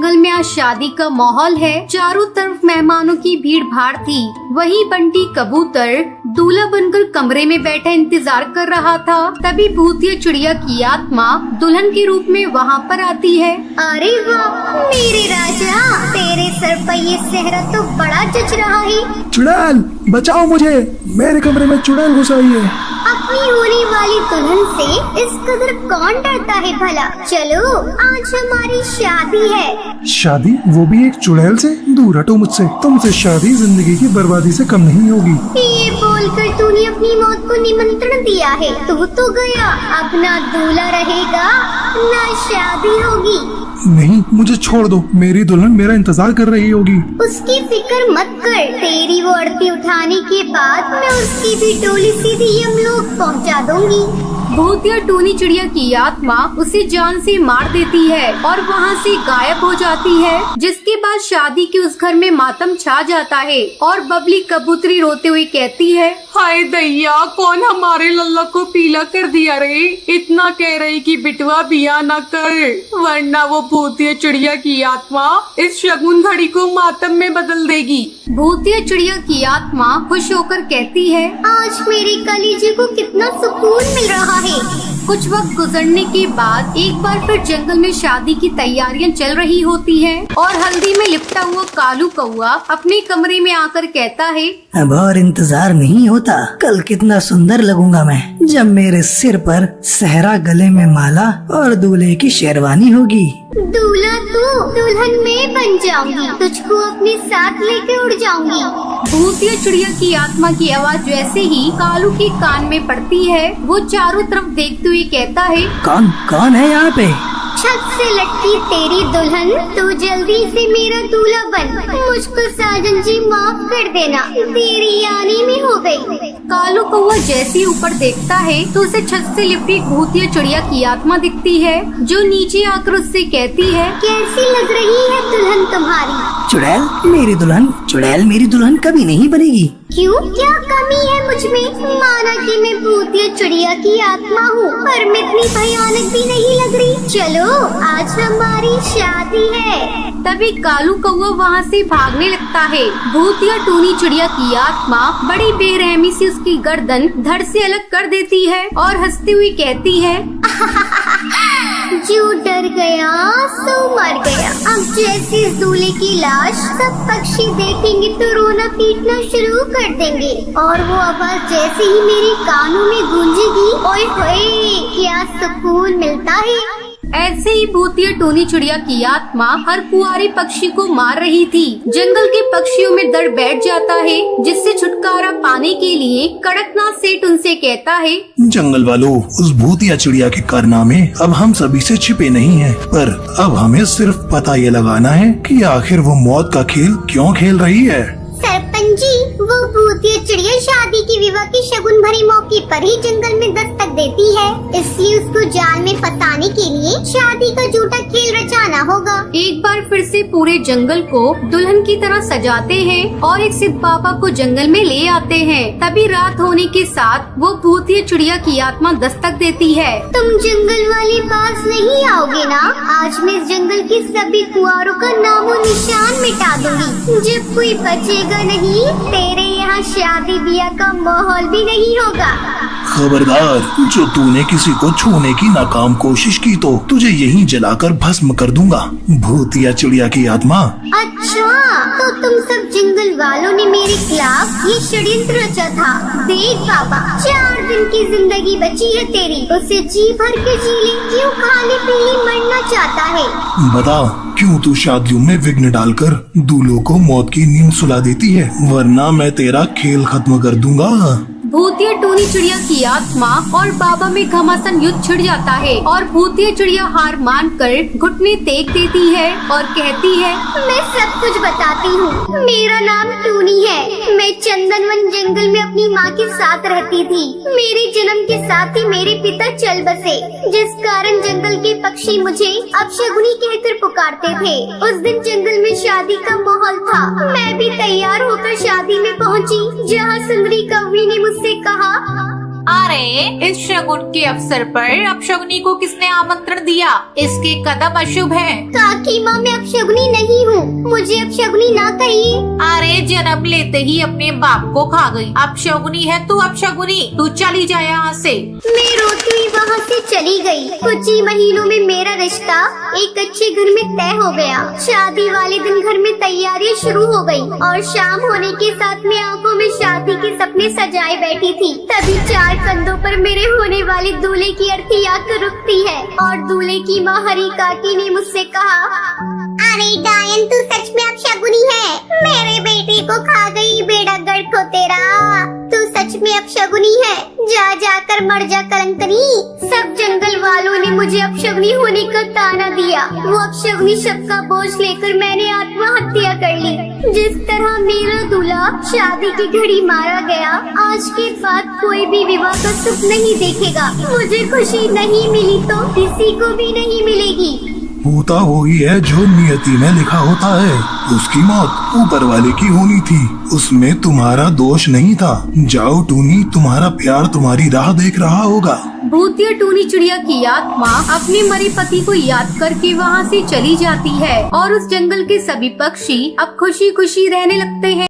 जंगल में आज शादी का माहौल है। चारों तरफ मेहमानों की भीड़ भाड़ थी। वहीं बंटी कबूतर दूल्हा बनकर कमरे में बैठा इंतजार कर रहा था। तभी भूतिया चिड़िया की आत्मा दुल्हन के रूप में वहाँ पर आती है। अरे वाह मेरे राजा, तेरे सर पर ये सेहरा तो बड़ा जच रहा है। चुड़ैल बचाओ मुझे, मेरे कमरे में चुड़ैल घुस आई है। अपनी होने वाली दुल्हन से इस कदर कौन डरता है भला। चलो आज हमारी शादी है। शादी, वो भी एक चुड़ैल से? दूर हटो मुझसे, तुमसे शादी जिंदगी की बर्बादी से कम नहीं होगी। ये बोलकर तूने अपनी मौत को निमंत्रण दिया है। तू तो गया, अब ना दूल्हा रहेगा ना शादी होगी। नहीं, मुझे छोड़ दो, मेरी दुल्हन मेरा इंतजार कर रही होगी। उसकी फिक्र मत कर, तेरी वो अर्थी उठाने के बाद मैं उसकी भी डोली सीधी यमलोक पहुंचा दूंगी। भूतिया टूनी चिड़िया की आत्मा उसे जान से मार देती है और वहाँ से गायब हो जाती है। जिसके बाद शादी के उस घर में मातम छा जाता है और बबली कबूतरी रोते हुए कहती है, हाय दैया, कौन हमारे लल्ला को पीला कर दिया रे। इतना कह रही कि बिटवा बिया न कर, वरना वो भूतिया चिड़िया की आत्मा इस शगुन घड़ी को मातम में बदल देगी। भूतिया चिड़िया की आत्मा खुश होकर कहती है, आज मेरे कलीजे को कितना सुकून मिल रहा है। कुछ वक्त गुजरने के बाद एक बार फिर जंगल में शादी की तैयारियां चल रही होती हैं और हल्दी में लिपटा हुआ कालू कौआ अपने कमरे में आकर कहता है, अब और इंतजार नहीं होता। कल कितना सुंदर लगूंगा मैं जब मेरे सिर पर सहरा, गले में माला और दूल्हे की शेरवानी होगी। दूल्हा तू, दुल्हन मैं बन जाऊंगी, तुझको अपने साथ लेकर उड़ जाऊंगी। भूतिया चिड़िया की आत्मा की आवाज जैसे ही कालू के कान में पड़ती है, वो चारों तरफ देखते हुए कहता है, कौन है यहाँ पे? छत से लटकी तेरी दुल्हन, तू जल्दी से मेरा दूल्हा बन। मुझको साजन जी माफ कर देना, तेरी यानी में हो गई। कालू कौआ जैसे ही ऊपर देखता है तो उसे छत से लिपटी भूतिया चिड़िया की आत्मा दिखती है, जो नीचे आकर उससे कहती है, कैसी लग रही है दुल्हन तुम्हारी? चुड़ैल मेरी दुल्हन, चुड़ैल मेरी दुल्हन कभी नहीं बनेगी। क्यों, क्या कमी है मुझ में? माना कि मैं भूतिया चिड़िया की आत्मा हूँ, पर मैं इतनी भयानक भी नहीं लग रही। चलो आज हमारी शादी है। तभी कालू कौआ वहाँ से भागने लगता है। भूतिया टूनी चिड़िया की आत्मा बड़ी बेरहमी से उसकी गर्दन धड़ से अलग कर देती है और हंसती हुई कहती है, जो डर गया सो मर गया। अब जैसे इस दूल्हे की लाश सब पक्षी देखेंगे तो रोना पीटना शुरू कर देंगे और वो आवाज जैसे ही मेरे कानों में गूंजेगी, ओए होए क्या सुकून मिलता है। ऐसे ही भूतिया टूनी चिड़िया की आत्मा हर कुंवारी पक्षी को मार रही थी। जंगल के पक्षियों में डर बैठ जाता है, जिससे छुटकारा पाने के लिए कड़कनाथ सेठ उनसे कहता है, जंगल वालों, उस भूतिया चिड़िया के कारनामे अब हम सभी से छिपे नहीं हैं, पर अब हमें सिर्फ पता ये लगाना है कि आखिर वो मौत का खेल क्यों खेल रही है। सरपंच जी, वो भूतिया चिड़िया शादी की विवाह की शगुन भरी मौके पर ही जंगल में दस्तक देती है, इसलिए उसको जाल में फंसाने के लिए शादी का झूठा खेल रचाना होगा। एक बार फिर से पूरे जंगल को दुल्हन की तरह सजाते हैं और एक सिद्ध बाबा को जंगल में ले आते हैं। तभी रात होने के साथ वो भूतिया चिड़िया की आत्मा दस्तक देती है। तुम जंगल वाले पास नहीं आओगे ना? आज मैं इस जंगल के सभी कुंवारों का नामो निशान मिटा दूंगी। जब कोई बचेगा नहीं, तेरे यहाँ शादी ब्याह का माहौल भी नहीं होगा। खबरदार, जो तूने किसी को छूने की नाकाम कोशिश की तो तुझे यहीं जलाकर भस्म कर दूंगा, भूतिया चिड़िया की आत्मा। अच्छा, तो तुम सब जंगल वालों ने मेरे खिलाफ ये षड्यंत्र रचा था। देख बाबा, 4 दिन की जिंदगी बची है तेरी, उसे जी भर के जी ले। क्यों खाली पीली मरना चाहता है? बता, क्यों तू शादियों में विघ्न डालकर दूल्हों को मौत की नींद सुला देती है, वरना मैं तेरा खेल खत्म कर दूंगा। भूतिया टूनी चिड़िया की आत्मा और बाबा में घमासान युद्ध छिड़ जाता है और भूतिया चिड़िया हार मानकर घुटने टेक देती है और कहती है, मैं सब कुछ बताती हूँ। मेरा नाम टूनी है। मैं चंदनवन जंगल में अपनी माँ के साथ रहती थी। मेरे जन्म के साथ ही मेरे पिता चल बसे, जिस कारण जंगल के पक्षी मुझे अपशगुनी कहकर पुकारते थे। उस दिन जंगल में शादी का माहौल था। मैं भी तैयार होकर शादी में पहुँची, जहाँ सुंदरी कौवी ने मुझसे कहा, अरे इस शगुन के अवसर पर अपशगुनी को किसने आमंत्रण दिया? इसके कदम अशुभ हैं। काकी माँ, मैं अपशगुनी नहीं हूँ, मुझे अपशगुनी ना कहिए। अरे जन्म लेते ही अपने बाप को खा गई। अपशगुनी है तू, अपशगुनी। तू चली जा यहाँ से। मैं रोती हुई वहाँ से चली गई। कुछ ही महीनों में मेरा रिश्ता एक अच्छे घर में तय हो गया। शादी वाले दिन घर में तैयारियां शुरू हो गई और शाम होने के साथ में आंखों में शादी के सपने सजाए बैठी थी। तभी 4 कंधों पर मेरे होने वाले दूल्हे की अर्थी आकर रुकती है और दूल्हे की माँ हरी काकी ने मुझसे कहा, अरे डायन, तू सच में अपशगुनी है। मेरे बेटे को खा गई, बेड़ा गर्क हो तेरा। तू सच में अपशगुनी है, जा जाकर मर जा कलंकनी। सब जंगल वालों ने मुझे अपशगुनी होने का ताना दिया। वो अपशगुनी शब्द का बोझ लेकर मैंने आत्महत्या कर ली। जिस तरह मेरा दूल्हा शादी की घड़ी मारा गया, आज के बाद कोई भी विवाह का सुख नहीं देखेगा। मुझे खुशी नहीं मिली तो किसी को भी नहीं मिलेगी। होता वही है जो नियति में लिखा होता है। उसकी मौत ऊपर वाले की होनी थी, उसमें तुम्हारा दोष नहीं था। जाओ टूनी, तुम्हारा प्यार तुम्हारी राह देख रहा होगा। भूतिया टूनी चिड़िया की आत्मा अपने मरे पति को याद करके वहाँ से चली जाती है और उस जंगल के सभी पक्षी अब खुशी खुशी रहने लगते हैं।